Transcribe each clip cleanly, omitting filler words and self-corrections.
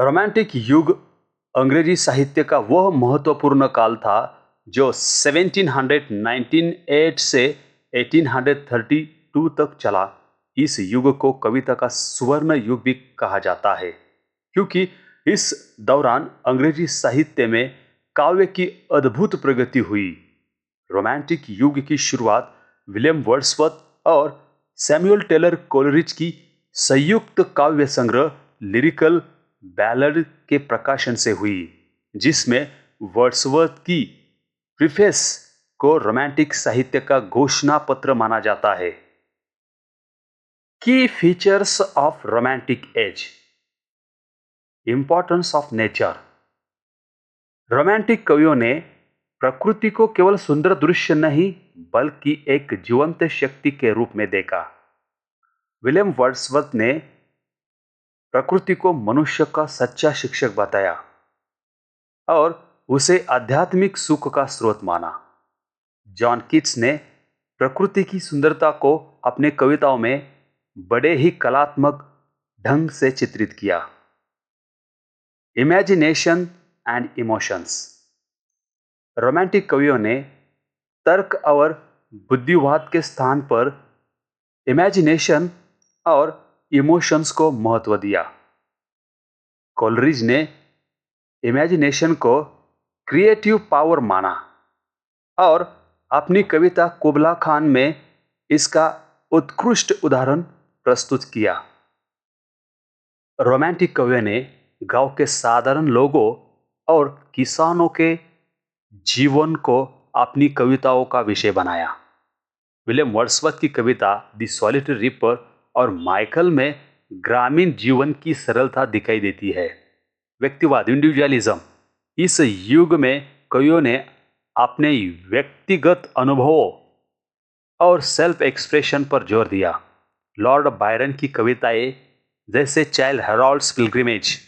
Romantic युग अंग्रेजी साहित्य का वह महत्वपूर्ण काल था जो 1798 से 1832 तक चला। इस युग को कविता का स्वर्ण युग भी कहा जाता है क्योंकि इस दौरान अंग्रेजी साहित्य में काव्य की अद्भुत प्रगति हुई। रोमांटिक युग की शुरुआत विलियम वर्ड्सवर्थ और सैमुअल टेलर कोलरिज की संयुक्त काव्य संग्रह लिरिकल बैलड के प्रकाशन से हुई, जिसमें वर्ड्सवर्थ की प्रीफेस को रोमांटिक साहित्य का घोषणा पत्र माना जाता है। की features of romantic as. Importance of nature. Romantic कवियों ने प्रकृति को केवल सुंदर दृश्य नहीं बल्कि एक जीवंत शक्ति के रूप में देखा। विलियम वर्ड्सवर्थ ने प्रकृति को मनुष्य का सच्चा शिक्षक बताया और उसे आध्यात्मिक सुख का स्रोत माना। जॉन कीट्स ने प्रकृति की सुंदरता को अपने कविताओं में बड़े ही कलात्मक ढंग से चित्रित किया। Imagination and emotions. रोमांटिक कवियों ने तर्क और बुद्धिवाद के स्थान पर इमेजिनेशन और इमोशंस को महत्व दिया। कोलरिज ने इमेजिनेशन को क्रिएटिव पावर माना और अपनी कविता कुबला खान में इसका उत्कृष्ट उदाहरण प्रस्तुत किया। रोमांटिक कवियों ने गांव के साधारण लोगों और किसानों के जीवन को अपनी कविताओं का विषय बनाया। विलियम वर्ड्सवर्थ की कविता द सॉलिटरी रिपर और माइकल में ग्रामीण जीवन की सरलता दिखाई देती है। व्यक्तिवाद इंडिविजुअलिज्म। इस युग में कवियों ने अपने व्यक्तिगत अनुभवों और सेल्फ एक्सप्रेशन पर जोर दिया। लॉर्ड बायरन की कविताएं जैसे चाइल्ड हेराल्ड्स पिलग्रिमेज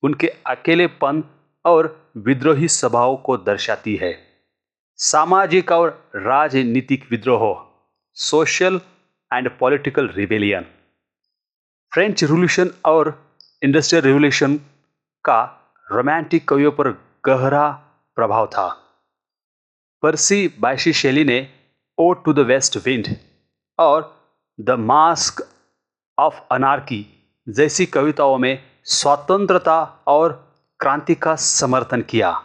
उनके अकेलेपन और विद्रोही स्वभाव को दर्शाती है। सामाजिक और राजनीतिक विद्रोह, social and political rebellion. French revolution और इंडस्ट्रियल रिवॉल्यूशन का रोमांटिक कवियों पर गहरा प्रभाव था। पर्सी बायशी शेली ने ode to the west wind और द मास्क ऑफ अनार्की जैसी कविताओं में स्वतंत्रता और क्रांति का समर्थन किया।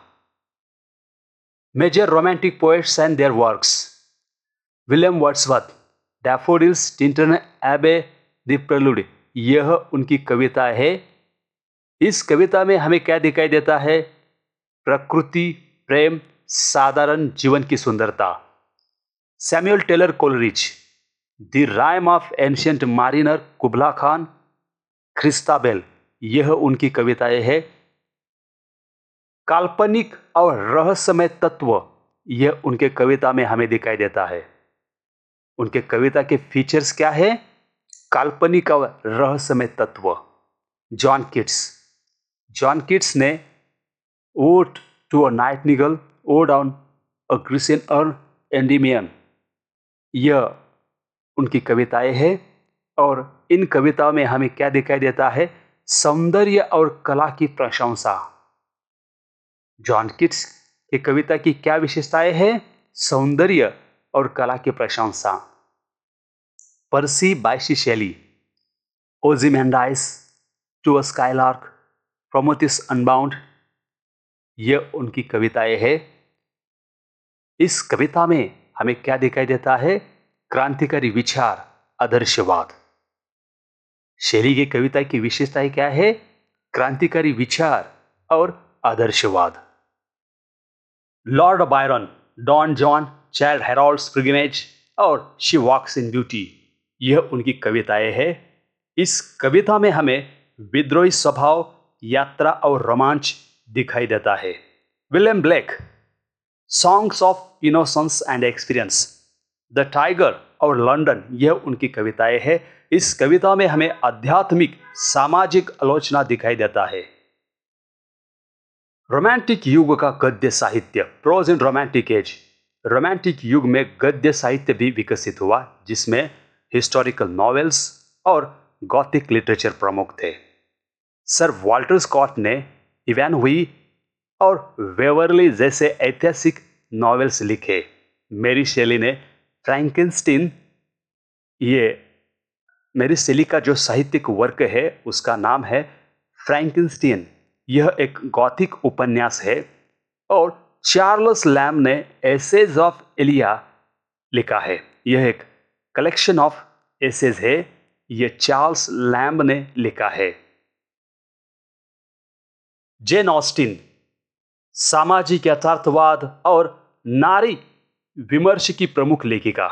Major romantic poets and their works. William Wordsworth, daffodils, Tintern Abbey, the prelude, यह उनकी कविता है। इस कविता में हमें क्या दिखाई देता है? प्रकृति, प्रेम, साधारण जीवन की सुंदरता। Samuel Taylor Coleridge, the rime of ancient mariner, Kubla Khan, Christabel, यह उनकी कविताएं हैं। काल्पनिक और रहस्यमय तत्व, यह उनके कविता में हमें दिखाई देता है। उनके कविता के फीचर्स क्या है? काल्पनिक और रहस्यमय तत्व। जॉन कीट्स ने ode to a nightingale, ode on a Grecian urn, Endymion, यह उनकी कविताएं हैं। और इन कविताओं में हमें क्या दिखाई देता है? सौंदर्य और कला की प्रशंसा। जॉन कीट्स की कविता की क्या विशेषताएं हैं? सौंदर्य और कला की प्रशंसा। पर्सी बायशी शेली, ओzymandias, to a skylark, Prometheus unbound, यह उनकी कविताएं हैं। इस कविता में हमें क्या दिखाई देता है? क्रांतिकारी विचार, आदर्शवाद। शेली की कविता की विशेषताएं क्या है? क्रांतिकारी विचार और आदर्शवाद। Lord Byron, Don Juan, Childe Harold's pilgrimage और शी वॉक्स इन ब्यूटी, यह उनकी कविताएं हैं। इस कविता में हमें विद्रोही स्वभाव, यात्रा और रोमांच दिखाई देता है। William Blake, songs of innocence and experience, the tiger और लंदन, यह उनकी कविताएं हैं। इस कविता में हमें आध्यात्मिक, सामाजिक आलोचना दिखाई देता है। रोमांटिक युग का गद्य साहित्य, प्रोज इन रोमांटिक एज। रोमांटिक युग में गद्य साहित्य भी विकसित हुआ, जिसमें हिस्टोरिकल नॉवेल्स और गॉथिक लिटरेचर प्रमुख थे। सर वॉल्टर स्कॉट ने इवैनहुई और वेवरली जैसे ऐतिहासिक नॉवेल्स लिखे। मेरी शेली ने फ्रैंकेनस्टीन, ये मेरी शेली का जो साहित्यिक वर्क है उसका नाम है फ्रैंकेनस्टीन। यह एक गॉथिक उपन्यास है। और चार्ल्स लैम्ब ने एसेज ऑफ एलिया लिखा है। यह एक कलेक्शन ऑफ एसेज है। यह चार्ल्स लैम्ब ने लिखा है। जेन ऑस्टिन सामाजिक यथार्थवाद और नारी विमर्श की प्रमुख लेखिका।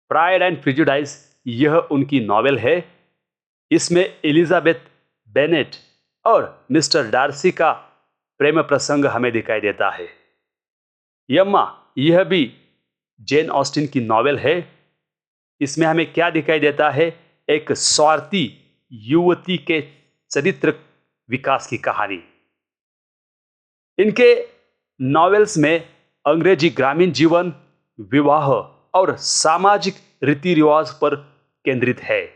प्राइड एंड प्रिजुडाइस यह उनकी नॉवेल है। इसमें एलिजाबेथ बेनेट और मिस्टर डार्सी का प्रेम प्रसंग हमें दिखाई देता है। यम्मा यह भी जेन ऑस्टिन की नॉवेल है। इसमें हमें क्या दिखाई देता है? एक स्वार्थी युवती के चरित्र विकास की कहानी। इनके नॉवेल्स में अंग्रेजी ग्रामीण जीवन, विवाह और सामाजिक रीति रिवाज पर केंद्रित है।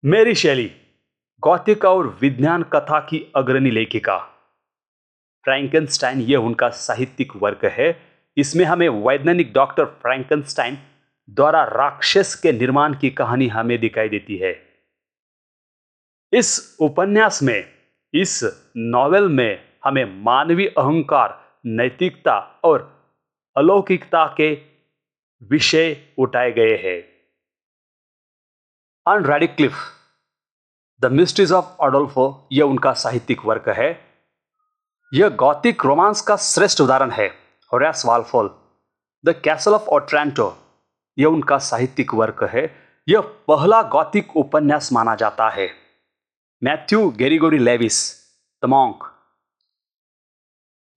मेरी शेली गॉथिक और विज्ञान कथा की अग्रणी लेखिका। फ्रैंकेनस्टाइन यह उनका साहित्यिक वर्क है। इसमें हमें वैज्ञानिक डॉक्टर फ्रैंकेनस्टाइन द्वारा राक्षस के निर्माण की कहानी हमें दिखाई देती है। इस उपन्यास में, इस नॉवेल में हमें मानवीय अहंकार, नैतिकता और अलौकिकता के विषय उठाए गए हैं। अन रैडिक्लिफ द मिस्ट्रीज ऑफ अडोल्फो यह उनका साहित्यिक वर्क है। यह गॉथिक रोमांस का श्रेष्ठ उदाहरण है। Horace Walpole the castle of Otranto यह उनका साहित्यिक वर्क है। यह पहला गॉथिक उपन्यास माना जाता है। मैथ्यू गेरिगोरी लेविस द मॉन्क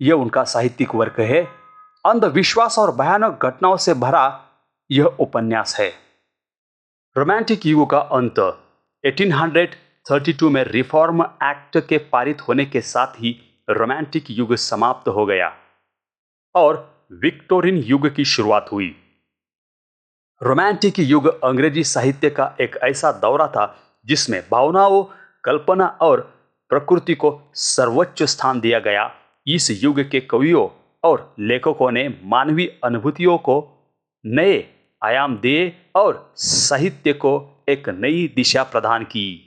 यह उनका साहित्यिक वर्क है। अंधविश्वास और भयानक घटनाओं से भरा यह उपन्यास है। रोमांटिक युग का अंत 1832 में रिफॉर्म एक्ट के पारित होने के साथ ही रोमांटिक युग समाप्त हो गया और विक्टोरियन युग की शुरुआत हुई। रोमांटिक युग अंग्रेजी साहित्य का एक ऐसा दौरा था जिसमें भावनाओं, कल्पना और प्रकृति को सर्वोच्च स्थान दिया गया। इस युग के कवियों और लेखकों ने मानवीय अनुभूतियों को नए आयाम दिए और साहित्य को एक नई दिशा प्रदान की।